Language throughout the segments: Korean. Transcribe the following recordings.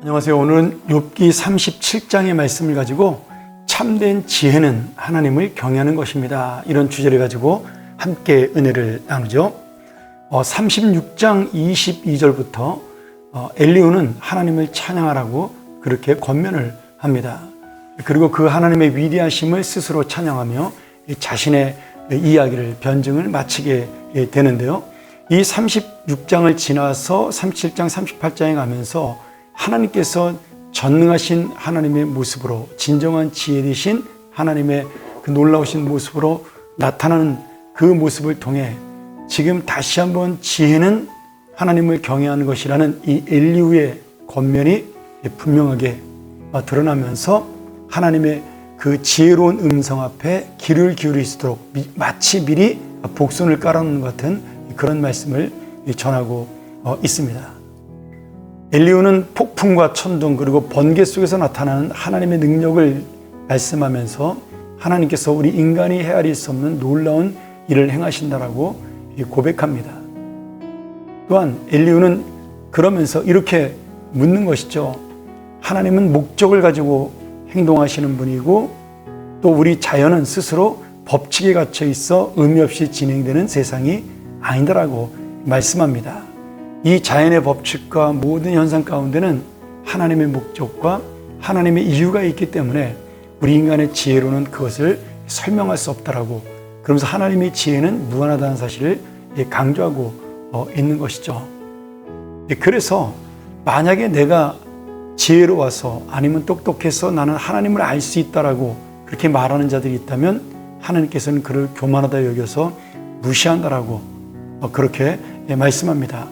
안녕하세요. 오늘은 욥기 37장의 말씀을 가지고 참된 지혜는 하나님을 경외하는 것입니다. 이런 주제를 가지고 함께 은혜를 나누죠. 36장 22절부터 엘리후는 하나님을 찬양하라고 그렇게 권면을 합니다. 그리고 그 하나님의 위대하심을 스스로 찬양하며 자신의 이야기를 변증을 마치게 되는데요. 이 36장을 지나서 37장 38장에 가면서 하나님께서 전능하신 하나님의 모습으로 진정한 지혜 되신 하나님의 그 놀라우신 모습으로 나타나는 그 모습을 통해 지금 다시 한번 지혜는 하나님을 경외하는 것이라는 이 엘리후의 권면이 분명하게 드러나면서 하나님의 그 지혜로운 음성 앞에 귀를 기울일 수 있도록 마치 미리 복선을 깔아놓는 것 같은 그런 말씀을 전하고 있습니다. 엘리후는 폭풍과 천둥 그리고 번개 속에서 나타나는 하나님의 능력을 말씀하면서 하나님께서 우리 인간이 헤아릴 수 없는 놀라운 일을 행하신다라고 고백합니다. 또한 엘리후는 그러면서 이렇게 묻는 것이죠. 하나님은 목적을 가지고 행동하시는 분이고 또 우리 자연은 스스로 법칙에 갇혀 있어 의미 없이 진행되는 세상이 아니다라고 말씀합니다. 이 자연의 법칙과 모든 현상 가운데는 하나님의 목적과 하나님의 이유가 있기 때문에 우리 인간의 지혜로는 그것을 설명할 수 없다라고, 그러면서 하나님의 지혜는 무한하다는 사실을 강조하고 있는 것이죠. 그래서 만약에 내가 지혜로워서 아니면 똑똑해서 나는 하나님을 알 수 있다라고 그렇게 말하는 자들이 있다면 하나님께서는 그를 교만하다 여겨서 무시한다라고 그렇게 말씀합니다.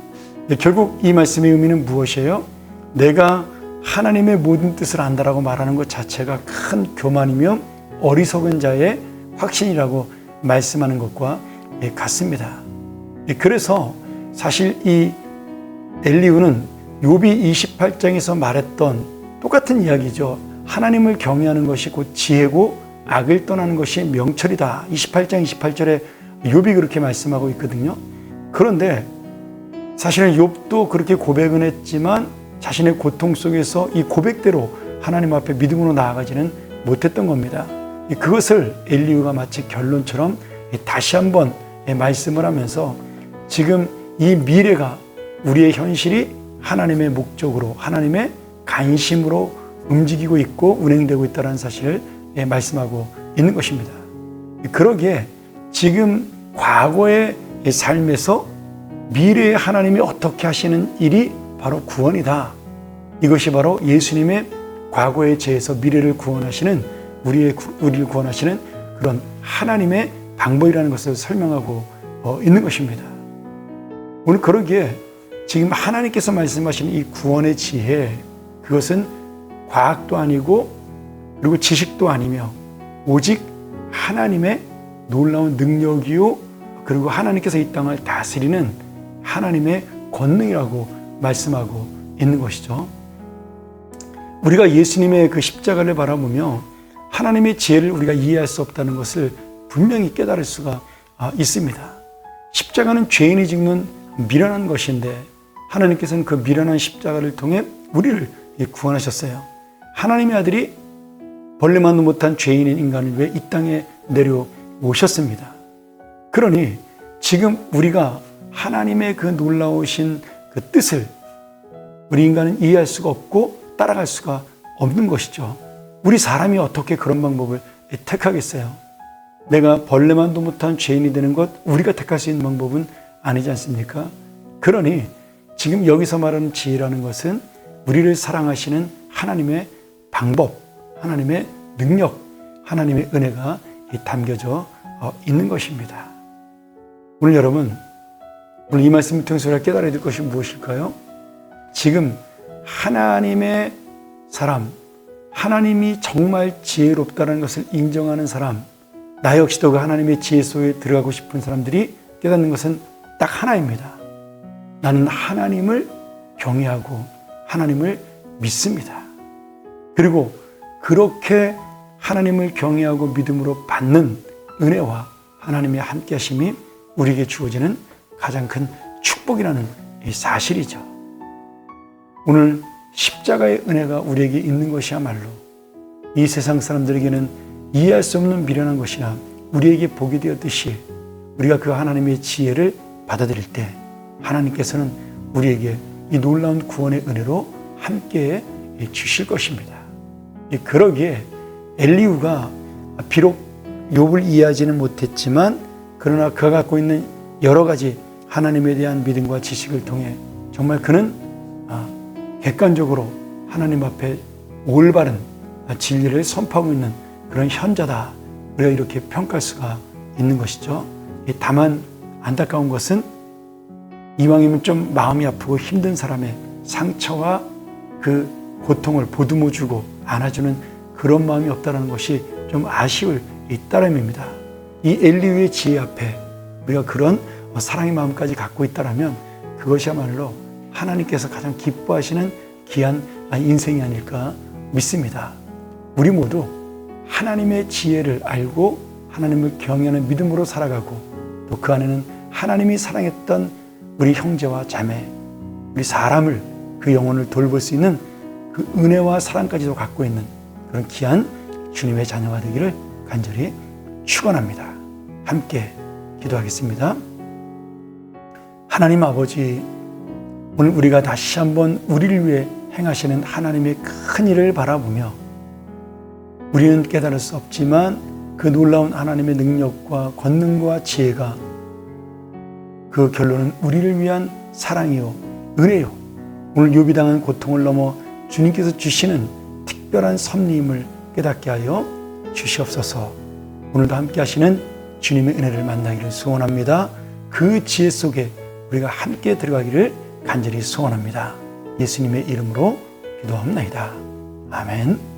결국 이 말씀의 의미는 무엇이에요? 내가 하나님의 모든 뜻을 안다라고 말하는 것 자체가 큰 교만이며 어리석은 자의 확신이라고 말씀하는 것과 같습니다. 그래서 사실 이 엘리후는 욥이 28장에서 말했던 똑같은 이야기죠. 하나님을 경외하는 것이 곧 지혜고 악을 떠나는 것이 명철이다. 28장 28절에 욥이 그렇게 말씀하고 있거든요. 그런데 사실은 욥도 그렇게 고백은 했지만 자신의 고통 속에서 이 고백대로 하나님 앞에 믿음으로 나아가지는 못했던 겁니다. 그것을 엘리후가 마치 결론처럼 다시 한번 말씀을 하면서 지금 이 미래가 우리의 현실이 하나님의 목적으로 하나님의 관심으로 움직이고 있고 운행되고 있다는 사실을 말씀하고 있는 것입니다. 그러기에 지금 과거의 삶에서 미래에 하나님이 어떻게 하시는 일이 바로 구원이다. 이것이 바로 예수님의 과거의 죄에서 미래를 구원하시는 우리를 구원하시는 그런 하나님의 방법이라는 것을 설명하고 있는 것입니다. 오늘 그러기에 지금 하나님께서 말씀하시는 이 구원의 지혜, 그것은 과학도 아니고 그리고 지식도 아니며 오직 하나님의 놀라운 능력이요 그리고 하나님께서 이 땅을 다스리는 하나님의 권능이라고 말씀하고 있는 것이죠. 우리가 예수님의 그 십자가를 바라보며 하나님의 지혜를 우리가 이해할 수 없다는 것을 분명히 깨달을 수가 있습니다. 십자가는 죄인이 짓는 미련한 것인데 하나님께서는 그 미련한 십자가를 통해 우리를 구원하셨어요. 하나님의 아들이 벌레만도 못한 죄인인 인간을 위해 이 땅에 내려오셨습니다. 그러니 지금 우리가 하나님의 그 놀라우신 그 뜻을 우리 인간은 이해할 수가 없고 따라갈 수가 없는 것이죠. 우리 사람이 어떻게 그런 방법을 택하겠어요? 내가 벌레만도 못한 죄인이 되는 것 우리가 택할 수 있는 방법은 아니지 않습니까? 그러니 지금 여기서 말하는 지혜라는 것은 우리를 사랑하시는 하나님의 방법, 하나님의 능력, 하나님의 은혜가 담겨져 있는 것입니다. 오늘 여러분, 오늘 이 말씀을 통해서 우리가 깨달아야 될 것이 무엇일까요? 지금 하나님의 사람, 하나님이 정말 지혜롭다는 것을 인정하는 사람, 나 역시도 그 하나님의 지혜 속에 들어가고 싶은 사람들이 깨닫는 것은 딱 하나입니다. 나는 하나님을 경외하고 하나님을 믿습니다. 그리고 그렇게 하나님을 경외하고 믿음으로 받는 은혜와 하나님의 함께하심이 우리에게 주어지는 가장 큰 축복이라는 이 사실이죠. 오늘 십자가의 은혜가 우리에게 있는 것이야말로 이 세상 사람들에게는 이해할 수 없는 미련한 것이나 우리에게 복이 되었듯이 우리가 그 하나님의 지혜를 받아들일 때 하나님께서는 우리에게 이 놀라운 구원의 은혜로 함께 주실 것입니다. 그러기에 엘리후가 비록 욥을 이해하지는 못했지만 그러나 그가 갖고 있는 여러 가지 하나님에 대한 믿음과 지식을 통해 정말 그는 객관적으로 하나님 앞에 올바른 진리를 선포하고 있는 그런 현자다. 우리가 이렇게 평가할 수가 있는 것이죠. 다만 안타까운 것은 이왕이면 좀 마음이 아프고 힘든 사람의 상처와 그 고통을 보듬어주고 안아주는 그런 마음이 없다는 것이 좀 아쉬울 따름입니다. 이 엘리후의 지혜 앞에 우리가 그런 사랑의 마음까지 갖고 있다면 그것이야말로 하나님께서 가장 기뻐하시는 귀한 인생이 아닐까 믿습니다. 우리 모두 하나님의 지혜를 알고 하나님을 경외하는 믿음으로 살아가고 또 그 안에는 하나님이 사랑했던 우리 형제와 자매, 우리 사람을 그 영혼을 돌볼 수 있는 그 은혜와 사랑까지도 갖고 있는 그런 귀한 주님의 자녀가 되기를 간절히 축원합니다. 함께 기도하겠습니다. 하나님 아버지, 오늘 우리가 다시 한번 우리를 위해 행하시는 하나님의 큰 일을 바라보며 우리는 깨달을 수 없지만 그 놀라운 하나님의 능력과 권능과 지혜가 그 결론은 우리를 위한 사랑이요 은혜요. 오늘 욥이 당한 고통을 넘어 주님께서 주시는 특별한 섭리임을 깨닫게 하여 주시옵소서. 오늘도 함께 하시는 주님의 은혜를 만나기를 소원합니다. 그 지혜 속에 우리가 함께 들어가기를 간절히 소원합니다. 예수님의 이름으로 기도합니다. 아멘.